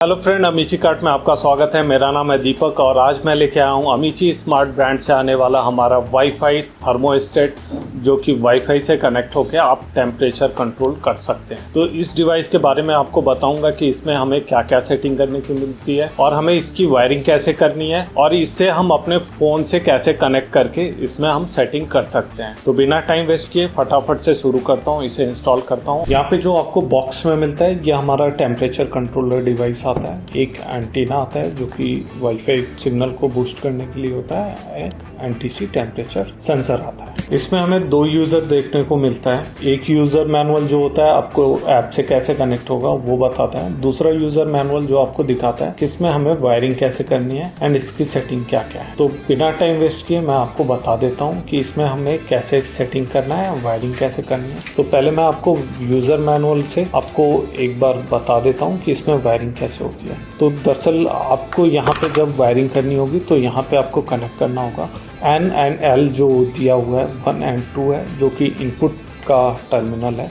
Hello friend, अमीची cart में आपका स्वागत है। मेरा नाम है दीपक और आज मैं लेके आया हूँ अमीची स्मार्ट ब्रांड से आने वाला हमारा वाईफाई थर्मोस्टेट, जो कि वाईफाई से कनेक्ट होकर आप टेम्परेचर कंट्रोल कर सकते हैं। तो इस डिवाइस के बारे में आपको बताऊंगा कि इसमें हमें क्या क्या सेटिंग करने की मिलती है और हमें इसकी वायरिंग कैसे करनी है और इससे हम अपने फ़ोन से कैसे कनेक्ट करके इसमें हम सेटिंग कर सकते हैं। तो बिना टाइम वेस्ट किए फटाफट से शुरू करता हूँ, इसे इंस्टॉल करता हूँ। यहाँ पे जो आपको बॉक्स में मिलता है ये हमारा टेम्परेचर कंट्रोलर डिवाइस आता है। एक एंटीना आता है जो कि वाईफाई सिग्नल को बूस्ट करने के लिए होता है। एक एनटीसी टेम्परेचर सेंसर आता है। इसमें हमें दो यूजर देखने को मिलता है। एक यूजर मैनुअल जो होता है आपको ऐप से कैसे कनेक्ट होगा वो बताता है। दूसरा यूजर मैनुअल जो आपको दिखाता है कि इसमें हमें वायरिंग कैसे करनी है एंड इसकी सेटिंग क्या क्या है। तो बिना टाइम वेस्ट किए मैं आपको बता देता हूँ कि इसमें हमें कैसे सेटिंग करना है, वायरिंग कैसे करनी है। तो पहले मैं आपको यूजर मैनुअल से आपको एक बार बता देता हूँ कि इसमें वायरिंग कैसे होती है। तो दरअसल आपको यहाँ पे जब वायरिंग करनी होगी तो यहाँ पे आपको कनेक्ट करना होगा। N एंड L जो दिया हुआ है 1 एंड 2 है जो कि इनपुट का टर्मिनल है,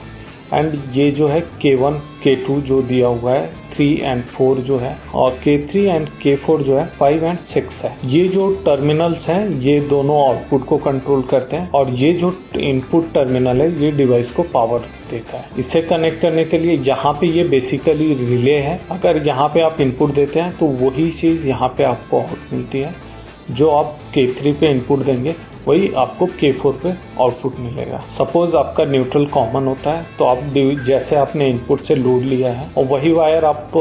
एंड ये जो है K1 K2 जो दिया हुआ है 3 एंड 4 जो है, और K3 एंड K4 जो है 5 एंड 6 है। ये जो टर्मिनल्स हैं ये दोनों आउटपुट को कंट्रोल करते हैं और ये जो इनपुट टर्मिनल है ये डिवाइस को पावर देता है। इसे कनेक्ट करने के लिए यहाँ पे ये बेसिकली रिले है। अगर यहाँ पे आप इनपुट देते हैं तो वही चीज़ यहाँ पे आपको आउट मिलती है। जो आप K3 पे इनपुट देंगे वही आपको K4 पे आउटपुट मिलेगा। सपोज आपका न्यूट्रल कॉमन होता है तो आप जैसे आपने इनपुट से लोड लिया है और वही वायर आप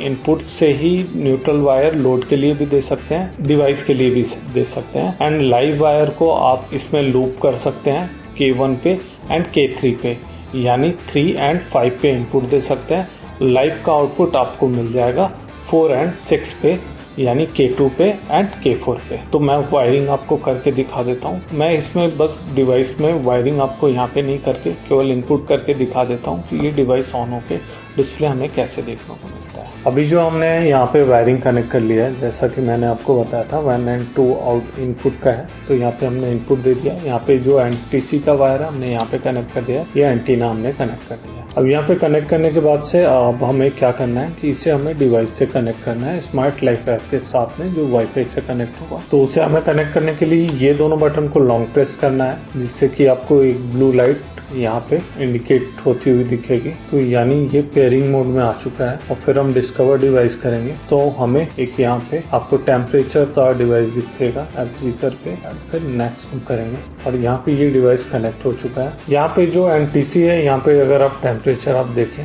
इनपुट से ही न्यूट्रल वायर लोड के लिए भी दे सकते हैं, डिवाइस के लिए भी दे सकते हैं। एंड लाइव वायर को आप इसमें लूप कर सकते हैं K1 पे एंड K3 पे, यानी 3 एंड 5 पे इनपुट दे सकते हैं। लाइव का आउटपुट आपको मिल जाएगा 4 एंड 6 पे, यानी K2 पे एंड K4 पे। तो मैं वायरिंग आपको करके दिखा देता हूँ। मैं इसमें बस डिवाइस में वायरिंग आपको यहाँ पे नहीं करके केवल इनपुट करके दिखा देता हूँ कि ये डिवाइस ऑन होके डिस्प्ले हमें कैसे देखने को मिलता है। अभी जो हमने यहाँ पे वायरिंग कनेक्ट कर लिया है, जैसा कि मैंने आपको बताया था 1 एंड 2 आउट इनपुट का है, तो यहाँ पे हमने इनपुट दे दिया। यहाँ पे जो एनटीसी का वायर है हमने यहाँ पे कनेक्ट कर दिया, ये एंटीना हमने कनेक्ट कर दिया। अब यहाँ पे कनेक्ट करने के बाद से अब हमें क्या करना है कि इसे हमें डिवाइस से कनेक्ट करना है स्मार्ट लाइफ ऐप के साथ में जो वाईफाई से कनेक्ट होगा। तो उसे हमें कनेक्ट करने के लिए ये दोनों बटन को लॉन्ग प्रेस करना है, जिससे कि आपको एक ब्लू लाइट यहाँ पे इंडिकेट होती हुई दिखेगी। तो यानी ये पेयरिंग मोड में आ चुका है। और फिर हम डिस्कवर डिवाइस करेंगे तो हमें एक यहाँ पे आपको टेम्परेचर का डिवाइस दिखेगा एग्जीकर पे, फिर नेक्स्ट हम करेंगे और यहाँ पे ये डिवाइस कनेक्ट हो चुका है। यहाँ पे जो एनटीसी है, यहाँ पे अगर आप टेम्परेचर आप देखें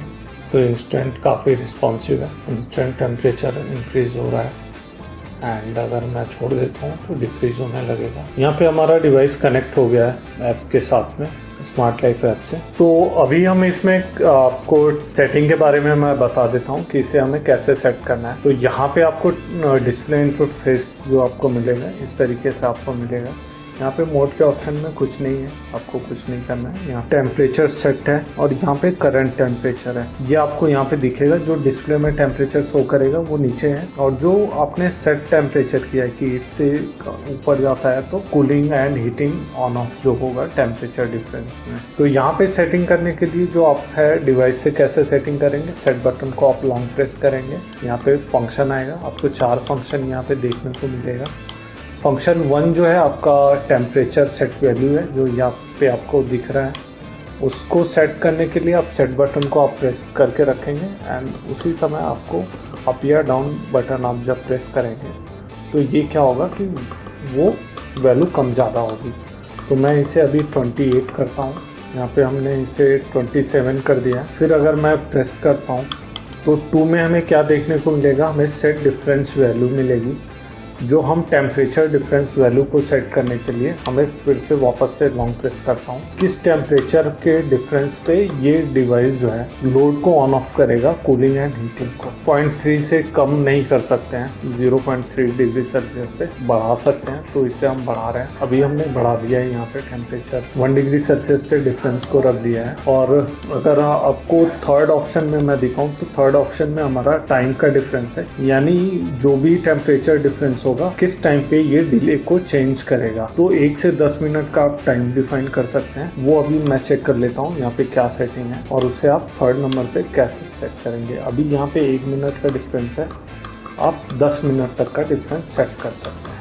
तो इंस्टेंट काफ़ी रिस्पॉन्सिव है, इंस्टेंट टेम्परेचर इंक्रीज हो रहा है। एंड अगर मैं छोड़ देता हूँ तो डिक्रीज होने लगेगा। यहाँ पे हमारा डिवाइस कनेक्ट हो गया है ऐप के साथ में, स्मार्ट लाइफ ऐप से। तो अभी हम इसमें आपको सेटिंग के बारे में मैं बता देता हूँ कि इसे हमें कैसे सेट करना है। तो यहाँ पे आपको डिस्प्ले इनपुट फेस जो आपको मिलेगा इस तरीके से आपको मिलेगा। यहाँ पे मोड के ऑप्शन में कुछ नहीं है, आपको कुछ नहीं करना है। यहाँ टेम्परेचर सेट है और यहाँ पे करंट टेम्परेचर है, ये आपको यहाँ पे दिखेगा। जो डिस्प्ले में टेम्परेचर शो करेगा वो नीचे है, और जो आपने सेट टेम्परेचर किया है कि इससे ऊपर जाता है तो cooling and heating on off जो होगा टेम्परेचर डिफरेंस में। तो यहाँ पे सेटिंग करने के लिए जो आप है डिवाइस से कैसे सेटिंग करेंगे, सेट बटन को आप लॉन्ग प्रेस करेंगे, यहाँ पे फंक्शन आएगा। आपको 4 फंक्शन यहाँ पे देखने को मिलेगा। फंक्शन 1 जो है आपका टेम्परेचर सेट वैल्यू है, जो यहाँ पे आपको दिख रहा है। उसको सेट करने के लिए आप सेट बटन को आप प्रेस करके रखेंगे एंड उसी समय आपको अप या डाउन बटन आप जब प्रेस करेंगे तो ये क्या होगा कि वो वैल्यू कम ज़्यादा होगी। तो मैं इसे अभी 28 करता हूँ, यहाँ पे हमने इसे 27 कर दिया है। फिर अगर मैं प्रेस करता हूँ तो 2 में हमें क्या देखने को मिलेगा, हमें सेट डिफरेंस वैल्यू मिलेगी। जो हम टेम्परेचर डिफरेंस वैल्यू को सेट करने के लिए हमें फिर से वापस से लॉन्ग प्रेस करता हूँ। किस टेम्परेचर के डिफरेंस पे ये डिवाइस जो है लोड को ऑन ऑफ करेगा, कूलिंग एंड हीटिंग को। 0.3 से कम नहीं कर सकते हैं, 0.3 डिग्री सेल्सियस से बढ़ा सकते हैं, तो इसे हम बढ़ा रहे हैं। अभी हमने बढ़ा दिया है यहाँ पे टेम्परेचर 1 डिग्री सेल्सियस के डिफरेंस को रख दिया है। और अगर आपको थर्ड ऑप्शन में मैं दिखाऊँ तो थर्ड ऑप्शन में हमारा टाइम का डिफरेंस है, यानी जो भी टेम्परेचर डिफरेंस होगा किस टाइम पे ये डिले को चेंज करेगा। तो 1 से 10 मिनट का आप टाइम डिफाइन कर सकते हैं। वो अभी मैं चेक कर लेता हूँ यहाँ पे क्या सेटिंग है और उससे आप 3rd नंबर पे कैसे सेट करेंगे। अभी यहाँ पे 1 मिनट का डिफरेंस है, आप 10 मिनट तक का डिफरेंस सेट कर सकते हैं।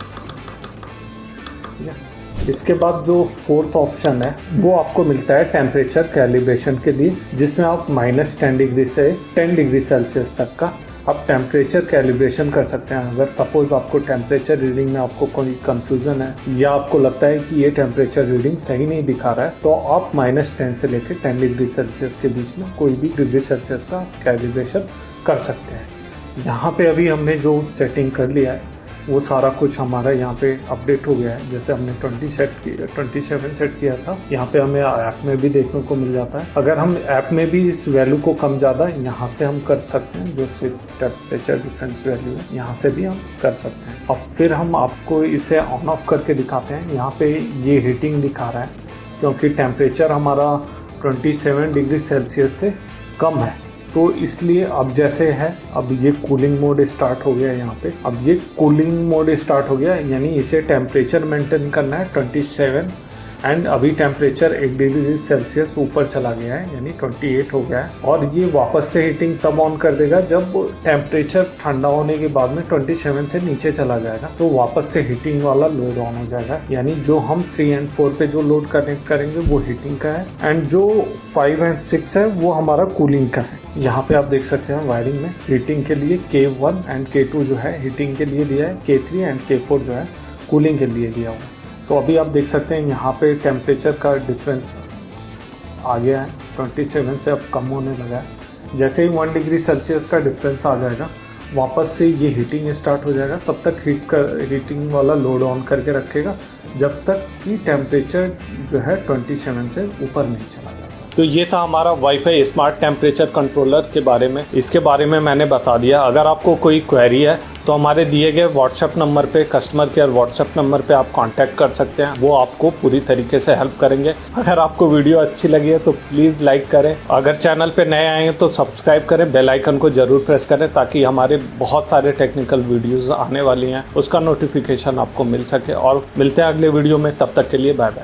इसके बाद जो 4th ऑप्शन है वो आपको मिलता है टेम्परेचर कैलिब्रेशन के लिए, जिसमें आप -10 डिग्री से 10 डिग्री सेल्सियस तक का आप टेम्परेचर कैलिब्रेशन कर सकते हैं। अगर सपोज आपको टेम्परेचर रीडिंग में आपको कोई कंफ्यूजन है या आपको लगता है कि ये टेम्परेचर रीडिंग सही नहीं दिखा रहा है, तो आप -10 से लेकर 10 डिग्री सेल्सियस के बीच में कोई भी डिग्री सेल्सियस का कैलिब्रेशन कर सकते हैं। यहाँ पे अभी हमने जो सेटिंग कर लिया है वो सारा कुछ हमारा यहाँ पे अपडेट हो गया है। जैसे हमने 27 सेट किया था, यहाँ पे हमें ऐप में भी देखने को मिल जाता है। अगर हम ऐप में भी इस वैल्यू को कम ज़्यादा यहाँ से हम कर सकते हैं, जो सिर्फ टेम्परेचर डिफरेंस वैल्यू है यहाँ से भी हम कर सकते हैं। अब फिर हम आपको इसे ऑन ऑफ करके दिखाते हैं। यहाँ पे ये हीटिंग दिखा रहा है क्योंकि टेम्परेचर हमारा 27 डिग्री सेल्सियस से कम है, तो इसलिए अब जैसे है अब ये कूलिंग मोड स्टार्ट हो गया है। यहाँ पे अब ये कूलिंग मोड स्टार्ट हो गया, यानी इसे टेम्परेचर मेंटेन करना है 27 एंड अभी टेम्परेचर 1 डिग्री सेल्सियस ऊपर चला गया है, यानी 28 हो गया है। और ये वापस से हीटिंग तब ऑन कर देगा जब टेम्परेचर ठंडा होने के बाद में 27 से नीचे चला जाएगा, तो वापस से हीटिंग वाला लोड ऑन हो जाएगा। यानी जो हम 3 एंड 4 पे जो लोड कनेक्ट करेंगे वो हीटिंग का है एंड जो 5 एंड 6 है वो हमारा कूलिंग का है। यहाँ पे आप देख सकते हैं वायरिंग में हीटिंग के लिए K1 एंड K2 जो है हीटिंग के लिए दिया है, K3 एंड K4 जो है कूलिंग के लिए दिया हुआ है। तो अभी आप देख सकते हैं यहाँ पे टेम्परेचर का डिफरेंस आ गया है, 27 से अब कम होने लगा है। जैसे ही 1 डिग्री सेल्सियस का डिफरेंस आ जाएगा वापस से ये हीटिंग स्टार्ट हो जाएगा। तब तक हीटिंग वाला लोड ऑन करके रखेगा जब तक कि टेम्परेचर जो है 27 से ऊपर नहीं चला जाता। तो ये था हमारा वाईफाई स्मार्ट टेम्परेचर कंट्रोलर के बारे में। इसके बारे में मैंने बता दिया। अगर आपको कोई क्वेरी है तो हमारे दिए गए व्हाट्सएप नंबर पे, कस्टमर केयर व्हाट्सएप नंबर पे आप कांटेक्ट कर सकते हैं, वो आपको पूरी तरीके से हेल्प करेंगे। अगर आपको वीडियो अच्छी लगी है तो प्लीज़ लाइक करें, अगर चैनल पे नए आए हैं तो सब्सक्राइब करें, बेल आइकन को जरूर प्रेस करें ताकि हमारे बहुत सारे टेक्निकल वीडियोज़ आने वाली हैं उसका नोटिफिकेशन आपको मिल सके। और मिलते हैं अगले वीडियो में, तब तक के लिए बाय बाय।